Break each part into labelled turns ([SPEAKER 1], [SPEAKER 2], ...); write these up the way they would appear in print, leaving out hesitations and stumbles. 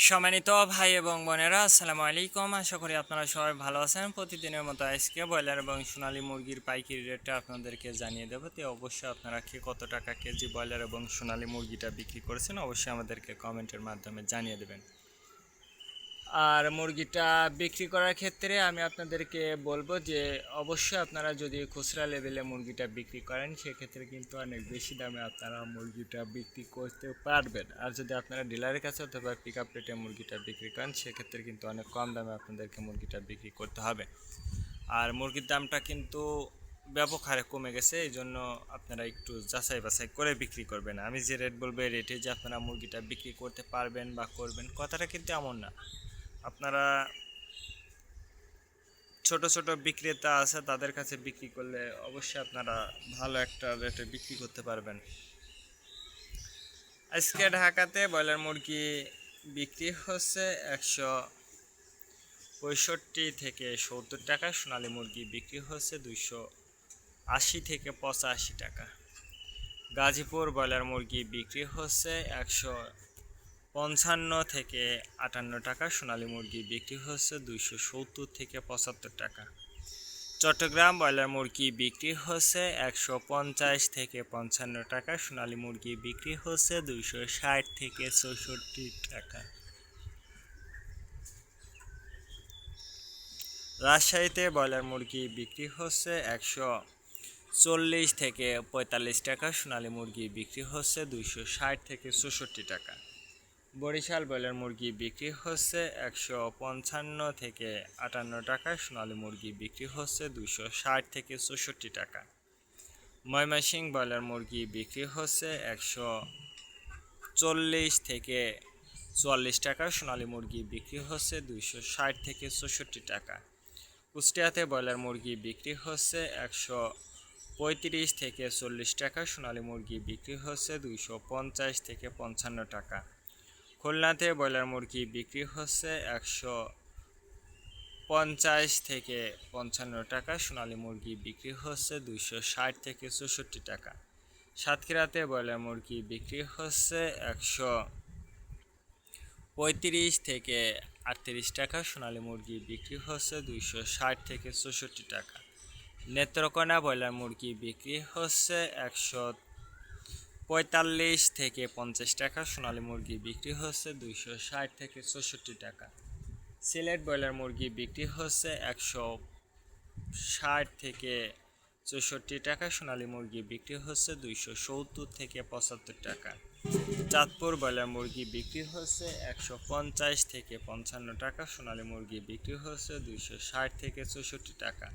[SPEAKER 1] সম্মানিত ভাই এবং বোনেরা, আসসালামু আলাইকুম। আশা করি আপনারা সবাই ভালো আছেন। প্রতিদিনের মতো আজকে ব্রয়লার এবং সোনালী মুরগির পাইকারি রেটটা আপনাদেরকে জানিয়ে দেবো। তো অবশ্যই আপনারা কে কত টাকা কেজি ব্রয়লার এবং সোনালী মুরগিটা বিক্রি করেছেন অবশ্যই আমাদেরকে কমেন্টের মাধ্যমে জানিয়ে দেবেন। আর মুরগিটা বিক্রি করার ক্ষেত্রে আমি আপনাদেরকে বলবো যে অবশ্যই আপনারা যদি খুচরা লেভেলে মুরগিটা বিক্রি করেন সেক্ষেত্রে কিন্তু অনেক বেশি দামে আপনারা মুরগিটা বিক্রি করতে পারবেন। আর যদি আপনারা ডিলারের কাছে অথবা পিক আপ রেটে মুরগিটা বিক্রি করেন সেক্ষেত্রে কিন্তু অনেক কম দামে আপনাদেরকে মুরগিটা বিক্রি করতে হবে। আর মুরগির দামটা কিন্তু ব্যাপক হারে কমে গেছে, এই জন্য আপনারা একটু যাচাই বাছাই করে বিক্রি করবেন। আমি যে রেট বলবো এই রেটে যে আপনারা মুরগিটা বিক্রি করতে পারবেন বা করবেন কথাটা কিন্তু এমন না। আপনারা ছোট ছোট বিক্রেতা আছে তাদের কাছে বিক্রি করলে অবশ্যই আপনারা ভালো একটা রেটে বিক্রি করতে পারবেন। আজকে ঢাকাতে ব্রয়লার মুরগি বিক্রি হচ্ছে 165 থেকে 70 টাকা, সোনালী মুরগি বিক্রি হচ্ছে 280 থেকে 85 টাকা। গাজীপুর ব্রয়লার মুরগি বিক্রি হচ্ছে 155 থেকে 58 টাকা, সোনালী মুরগি বিক্রি হচ্ছে 270 থেকে 75 টাকা। চট্টগ্রাম ব্রয়লার মুরগি বিক্রি হচ্ছে 150 থেকে 55 টাকা, সোনালী মুরগি বিক্রি হচ্ছে 260 থেকে 64 টাকা। রাজশাহীতে ব্রয়লার মুরগি বিক্রি হচ্ছে 140 থেকে 45 টাকা, সোনালী মুরগি বিক্রি হচ্ছে 260 থেকে 64 টাকা। বরিশাল ব্রয়লার মুরগি বিক্রি হচ্ছে 155 থেকে 58 টাকা, সোনালী মুরগি বিক্রি হচ্ছে 260 থেকে 64 টাকা। ময়মনসিংহ ব্রয়লার মুরগি বিক্রি হচ্ছে 140 থেকে 44 টাকা, সোনালী মুরগি বিক্রি হচ্ছে 260 থেকে 64 টাকা। কুষ্টিয়াতে ব্রয়লার মুরগি বিক্রি হচ্ছে 135 থেকে 40 টাকা, সোনালী মুরগি বিক্রি হচ্ছে 250 থেকে 55 টাকা। খুলনাতে ব্রয়লার মুরগি বিক্রি হচ্ছে 150 থেকে 55 টাকা, সোনালী মুরগি বিক্রি হচ্ছে 260 থেকে 64 টাকা। সাতক্ষীরাতে ব্রয়লার মুরগি বিক্রি হচ্ছে 135 থেকে 38 টাকা, সোনালী মুরগি বিক্রি হচ্ছে 260 থেকে 64 টাকা। নেত্রকোনা ব্রয়লার মুরগি বিক্রি হচ্ছে 145 থেকে 50 টাকা, সোনালী মুরগি বিক্রি হচ্ছে 260 থেকে 64 টাকা। সিলেট ব্রয়লার মুরগি বিক্রি হচ্ছে 160 থেকে 64 টাকা, সোনালী মুরগি বিক্রি হচ্ছে 270 থেকে 75 টাকা। চাঁদপুর ব্রয়লার মুরগি বিক্রি হচ্ছে 150 থেকে 55 টাকা, সোনালী মুরগি বিক্রি হচ্ছে 260 থেকে 64 টাকা।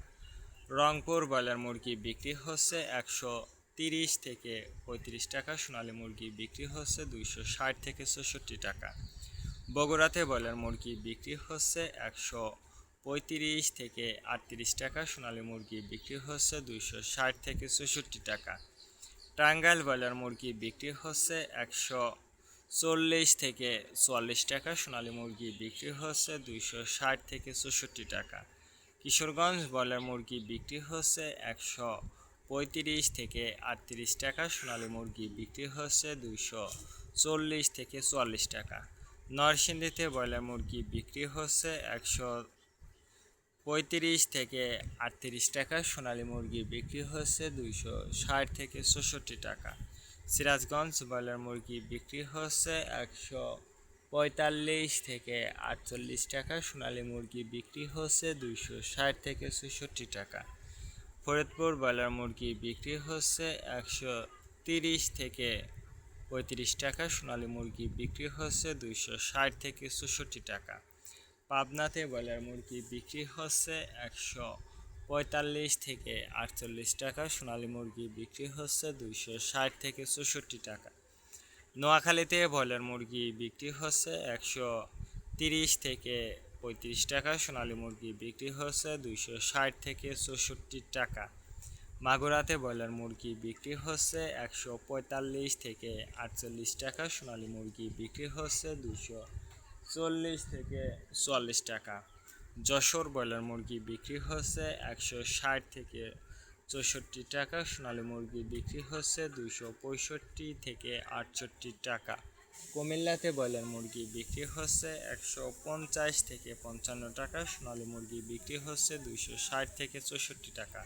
[SPEAKER 1] রংপুর ব্রয়লার মুরগি বিক্রি হচ্ছে 130 থেকে 35 টাকা, সোনালী মুরগি বিক্রি হচ্ছে 260 থেকে 64 টাকা। বগুড়াতে ব্রয়লার মুরগি বিক্রি হচ্ছে 135 থেকে 38 টাকা, সোনালী মুরগি বিক্রি হচ্ছে 260 থেকে 64 টাকা। টাঙ্গাইল ব্রয়লার মুরগি বিক্রি হচ্ছে 140 থেকে 44 টাকা, সোনালী মুরগি বিক্রি হচ্ছে 260 থেকে 64 টাকা। কিশোরগঞ্জ ব্রয়লার মুরগি বিক্রি হচ্ছে 135 থেকে 38 টাকা, সোনালী মুরগি বিক্রি হচ্ছে 240 থেকে 44 টাকা। নরসিংদীতে ব্রয়লার মুরগি বিক্রি হচ্ছে 135 থেকে 38 টাকা, সোনালী মুরগি বিক্রি হচ্ছে 260 থেকে 64 টাকা। সিরাজগঞ্জ ব্রয়লার মুরগি বিক্রি হচ্ছে 145 থেকে 48 টাকা, সোনালী মুরগি বিক্রি হচ্ছে 260 থেকে 64 টাকা। ফরিদপুর ব্রয়লার মুরগি বিক্রি হচ্ছে 130 থেকে 35 টাকা, সোনালী মুরগি বিক্রি হচ্ছে 260 থেকে 64 টাকা। পাবনাতে ব্রয়লার মুরগি বিক্রি হচ্ছে 145 থেকে 48 টাকা, সোনালী মুরগি বিক্রি হচ্ছে 260 থেকে 64 টাকা। নোয়াখালীতে ব্রয়লার মুরগি বিক্রি হচ্ছে 130 থেকে 35 টাকা, সোনালী মুরগি বিক্রি হচ্ছে 260 থেকে 64 টাকা। মাগুরাতে ব্রয়লার মুরগি বিক্রি হচ্ছে 145 থেকে 48 টাকা, সোনালী মুরগি বিক্রি হচ্ছে 240 থেকে 44 টাকা। যশোর ব্রয়লার মুরগি বিক্রি হচ্ছে 160 থেকে 64 টাকা, সোনালী মুরগি বিক্রি হচ্ছে 265 থেকে 68 টাকা। কুমিল্লাতে ব্রয়লার মুরগি বিক্রি হচ্ছে 150 থেকে 55 টাকা, সোনালী মুরগি বিক্রি হচ্ছে 260 থেকে 64 টাকা।